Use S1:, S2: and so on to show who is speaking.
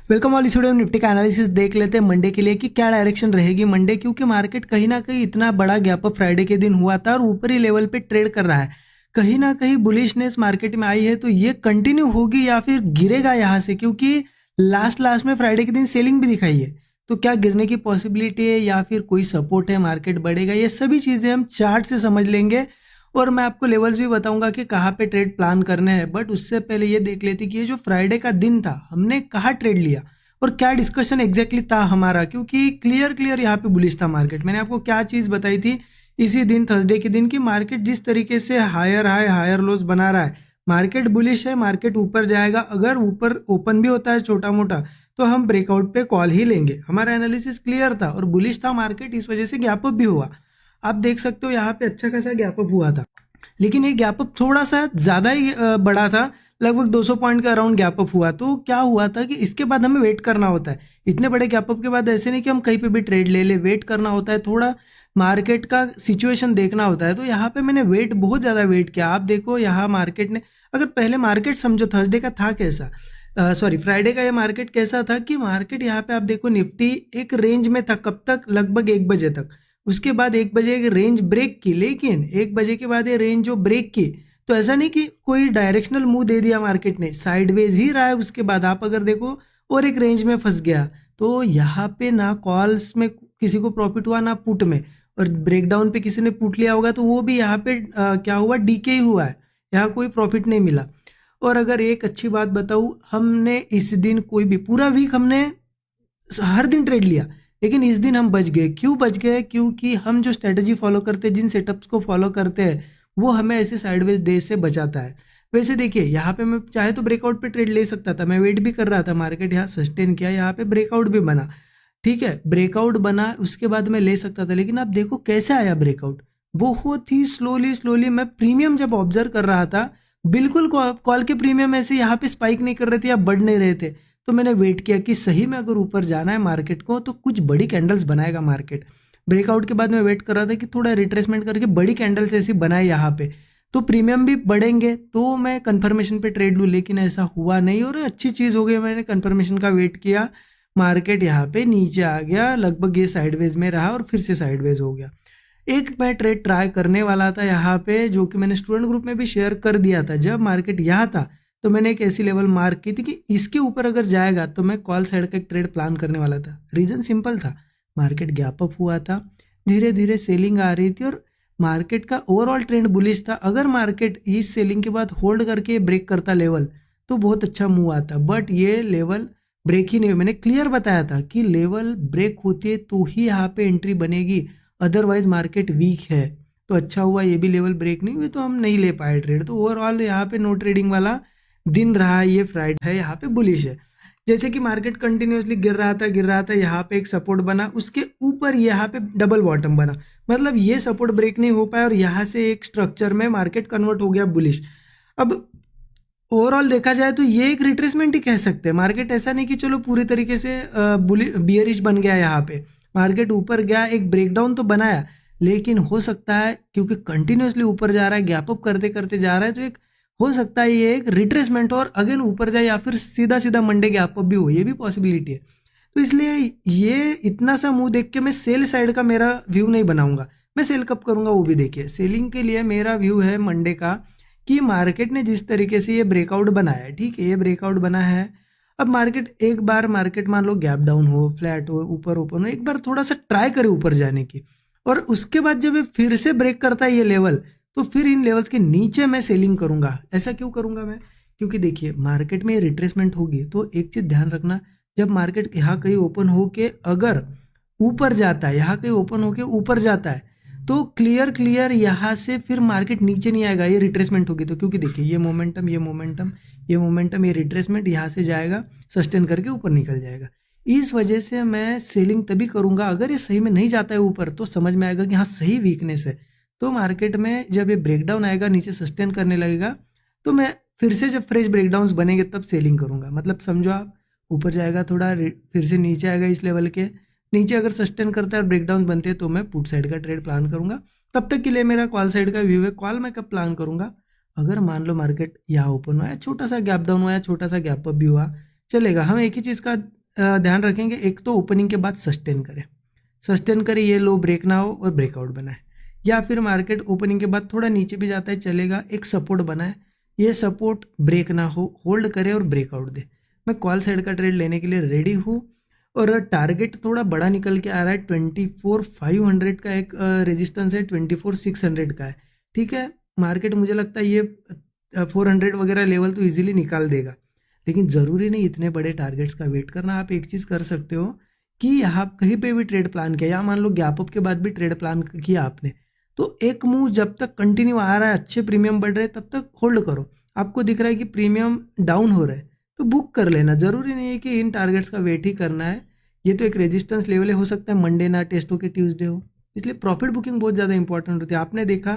S1: Welcome all student. Nifty का analysis देख लेते हैं मंडे के लिए कि क्या डायरेक्शन रहेगी मंडे, क्योंकि मार्केट कहीं ना कहीं इतना बड़ा गैप अप फ्राइडे के दिन हुआ था और ऊपरी लेवल पे ट्रेड कर रहा है। कहीं ना कहीं बुलिशनेस मार्केट में आई है, तो ये कंटिन्यू होगी या फिर गिरेगा यहाँ से, क्योंकि लास्ट लास्ट में फ्राइडे के दिन सेलिंग भी दिखाई है। तो क्या गिरने की पॉसिबिलिटी है या फिर कोई सपोर्ट है, मार्केट बढ़ेगा, ये सभी चीज़ें हम चार्ट से समझ लेंगे। और मैं आपको लेवल्स भी बताऊंगा कि कहाँ पे ट्रेड प्लान करने हैं। बट उससे पहले ये देख लेते कि ये जो फ्राइडे का दिन था, हमने कहाँ ट्रेड लिया और क्या डिस्कशन एग्जैक्टली था हमारा, क्योंकि क्लियर क्लियर यहाँ पे बुलिश था मार्केट। मैंने आपको क्या चीज़ बताई थी इसी दिन, थर्सडे के दिन, की मार्केट जिस तरीके से हायर हाई हायर लोस बना रहा है, मार्केट बुलिश है, मार्केट ऊपर जाएगा। अगर ऊपर ओपन भी होता है छोटा मोटा, तो हम ब्रेकआउट पे कॉल ही लेंगे। हमारा एनालिसिस क्लियर था और बुलिश था मार्केट, इस वजह से गैप अप भी हुआ। आप देख सकते हो यहाँ पे अच्छा खासा गैप अप हुआ था, लेकिन ये गैप अप थोड़ा सा ज़्यादा ही बड़ा था। लगभग 200 पॉइंट का अराउंड गैप अप हुआ। तो क्या हुआ था कि इसके बाद हमें वेट करना होता है। इतने बड़े गैप अप के बाद ऐसे नहीं कि हम कहीं पे भी ट्रेड ले ले, वेट करना होता है, थोड़ा मार्केट का सिचुएशन देखना होता है। तो यहाँ पे मैंने वेट, बहुत ज़्यादा वेट किया। आप देखो यहाँ मार्केट ने, अगर पहले मार्केट समझो थर्सडे का था कैसा, सॉरी फ्राइडे का ये मार्केट कैसा था, कि मार्केट यहाँ पे आप देखो निफ्टी एक रेंज में था। कब तक? लगभग 1 बजे तक। उसके बाद 1 बजे एक रेंज ब्रेक की, लेकिन 1 बजे के बाद ये रेंज जो ब्रेक की, तो ऐसा नहीं कि कोई डायरेक्शनल मूव दे दिया मार्केट ने, साइडवेज ही रहा है। उसके बाद आप अगर देखो और एक रेंज में फंस गया। तो यहाँ पे ना कॉल्स में किसी को प्रॉफिट हुआ ना पुट में, और ब्रेकडाउन पे किसी ने पुट लिया होगा तो वो भी यहाँ पे क्या हुआ, डीके ही हुआ है, यहाँ कोई प्रॉफिट नहीं मिला। और अगर एक अच्छी बात बताऊँ, हमने इस दिन कोई भी पूरा वीक हमने हर दिन ट्रेड लिया, लेकिन इस दिन हम बच गए। क्यों बच गए? क्योंकि हम जो स्ट्रेटजी फॉलो करते हैं, जिन सेटअप्स को फॉलो करते हैं, वो हमें ऐसे साइडवेज डे से बचाता है। वैसे देखिए यहाँ पे मैं चाहे तो ब्रेकआउट पे ट्रेड ले सकता था, मैं वेट भी कर रहा था, मार्केट यहाँ सस्टेन किया, यहाँ पे ब्रेकआउट भी बना, ठीक है, ब्रेकआउट बना, उसके बाद मैं ले सकता था। लेकिन आप देखो कैसे आया ब्रेकआउट, बहुत ही स्लोली स्लोली। मैं प्रीमियम जब ऑब्जर्व कर रहा था, बिल्कुल कॉल के प्रीमियम ऐसे यहाँ पे स्पाइक नहीं कर रहे थे या बढ़ नहीं रहे थे। तो मैंने वेट किया कि सही में अगर ऊपर जाना है मार्केट को, तो कुछ बड़ी कैंडल्स बनाएगा मार्केट। ब्रेकआउट के बाद मैं वेट कर रहा था कि थोड़ा रिट्रेसमेंट करके बड़ी कैंडल्स ऐसी बनाए यहाँ पे, तो प्रीमियम भी बढ़ेंगे, तो मैं कंफर्मेशन पे ट्रेड लूँ। लेकिन ऐसा हुआ नहीं और अच्छी चीज़ हो गई। मैंने कंफर्मेशन का वेट किया, मार्केट यहाँ पे नीचे आ गया, लगभग ये साइडवेज में रहा और फिर से साइडवेज हो गया। एक मैं ट्रेड ट्राई करने वाला था यहाँ पे, जो कि मैंने स्टूडेंट ग्रुप में भी शेयर कर दिया था। जब मार्केट यहाँ था तो मैंने एक ऐसी लेवल मार्क की थी कि इसके ऊपर अगर जाएगा तो मैं कॉल साइड का एक ट्रेड प्लान करने वाला था। रीज़न सिंपल था, मार्केट गैप अप हुआ था, धीरे धीरे सेलिंग आ रही थी और मार्केट का ओवरऑल ट्रेंड बुलिश था। अगर मार्केट इस सेलिंग के बाद होल्ड करके ब्रेक करता लेवल, तो बहुत अच्छा मूव आता। बट ये लेवल ब्रेक ही नहीं, मैंने क्लियर बताया था कि लेवल ब्रेक होती है तो ही यहाँ पे एंट्री बनेगी, अदरवाइज मार्केट वीक है। तो अच्छा हुआ ये भी लेवल ब्रेक नहीं हुए, तो हम नहीं ले पाए ट्रेड। तो ओवरऑल यहाँ पे नो ट्रेडिंग वाला दिन रहा। ये फ्राइडे है, यहाँ पे बुलिश है। जैसे कि मार्केट कंटिन्यूसली गिर रहा था, यहाँ पे एक सपोर्ट बना, उसके ऊपर यहाँ पे डबल बॉटम बना, मतलब ये सपोर्ट ब्रेक नहीं हो पाया और यहाँ से एक स्ट्रक्चर में मार्केट कन्वर्ट हो गया बुलिश। अब ओवरऑल देखा जाए तो ये एक रिट्रेसमेंट ही कह सकते हैं। मार्केट ऐसा नहीं कि चलो पूरी तरीके से बियरिश बन गया। यहाँ पे मार्केट ऊपर गया, एक ब्रेकडाउन तो बनाया, लेकिन हो सकता है क्योंकि कंटिन्यूसली ऊपर जा रहा है, गैप अप करते करते जा रहा है, तो एक हो सकता है ये एक रिट्रेसमेंट और अगेन ऊपर जाए, या फिर सीधा सीधा मंडे गैप अप भी हो, ये भी पॉसिबिलिटी है। तो इसलिए ये इतना सा मुंह देख के मैं सेल साइड का मेरा व्यू नहीं बनाऊंगा। मैं सेल कब करूंगा वो भी देखिए। सेलिंग के लिए मेरा व्यू है मंडे का, कि मार्केट ने जिस तरीके से ये ब्रेकआउट बनाया है, ठीक है, ये ब्रेकआउट बना है। अब मार्केट एक बार, मार्केट मान लो गैप डाउन हो, फ्लैट हो, ऊपर ओपन हो, एक बार थोड़ा सा ट्राई करे ऊपर जाने की, और उसके बाद जब ये फिर से ब्रेक करता है ये लेवल, तो फिर इन लेवल्स के नीचे मैं सेलिंग करूंगा। ऐसा क्यों करूंगा मैं? क्योंकि देखिए मार्केट में रिट्रेसमेंट होगी, तो एक चीज़ ध्यान रखना, जब मार्केट यहाँ कहीं ओपन होके अगर ऊपर जाता है, यहाँ कहीं ओपन होके ऊपर जाता है, तो क्लियर क्लियर यहाँ से फिर मार्केट नीचे नहीं आएगा, ये रिट्रेसमेंट होगी तो। क्योंकि देखिए ये मोमेंटम, ये मोमेंटम, ये मोमेंटम, ये रिट्रेसमेंट, यहाँ से जाएगा, सस्टेन करके ऊपर निकल जाएगा। इस वजह से मैं सेलिंग तभी करूंगा अगर ये सही में नहीं जाता है ऊपर, तो समझ में आएगा कि हाँ सही वीकनेस है। तो मार्केट में जब ये ब्रेकडाउन आएगा, नीचे सस्टेन करने लगेगा, तो मैं फिर से जब फ्रेश ब्रेकडाउन्स बनेंगे तब सेलिंग करूंगा। मतलब समझो आप, ऊपर जाएगा थोड़ा, फिर से नीचे आएगा इस लेवल के नीचे, अगर सस्टेन करता है और ब्रेकडाउन बनते हैं, तो मैं पुट साइड का ट्रेड प्लान करूंगा। तब तक के लिए मेरा कॉल साइड का व्यू है। कॉल मैं कब प्लान करूंगा? अगर मान लो मार्केट यहाँ ओपन हुआ, छोटा सा गैप डाउन हुआ, छोटा सा गैप अप भी हुआ, चलेगा। हम एक ही चीज़ का ध्यान रखेंगे, एक तो ओपनिंग के बाद सस्टेन करे, ये लो ब्रेक ना हो और ब्रेकआउट बनाए, या फिर मार्केट ओपनिंग के बाद थोड़ा नीचे भी जाता है चलेगा, एक सपोर्ट बनाए, ये सपोर्ट ब्रेक ना हो, होल्ड करे और ब्रेकआउट दे। मैं कॉल साइड का ट्रेड लेने के लिए रेडी हूँ। और टारगेट थोड़ा बड़ा निकल के आ रहा है, 24,500 का एक रेजिस्टेंस है, 24,600 का है। ठीक है, मार्केट मुझे लगता है ये 400 वगैरह लेवल तो इजीली निकाल देगा, लेकिन ज़रूरी नहीं इतने बड़े टारगेट्स का वेट करना। आप एक चीज़ कर सकते हो कि यहाँ कहीं पे भी ट्रेड प्लान किया, या मान लो गैप अप के बाद भी ट्रेड प्लान किया आपने, तो एक मूव जब तक कंटिन्यू आ रहा है, अच्छे प्रीमियम बढ़ रहे हैं, तब तक होल्ड करो। आपको दिख रहा है कि प्रीमियम डाउन हो रहा है तो बुक कर लेना, ज़रूरी नहीं है कि इन टारगेट्स का वेट ही करना है। ये तो एक रेजिस्टेंस लेवल है, हो सकता है मंडे ना टेस्ट हो के ट्यूसडे हो, इसलिए प्रॉफिट बुकिंग बहुत ज़्यादा इंपॉर्टेंट होती है। आपने देखा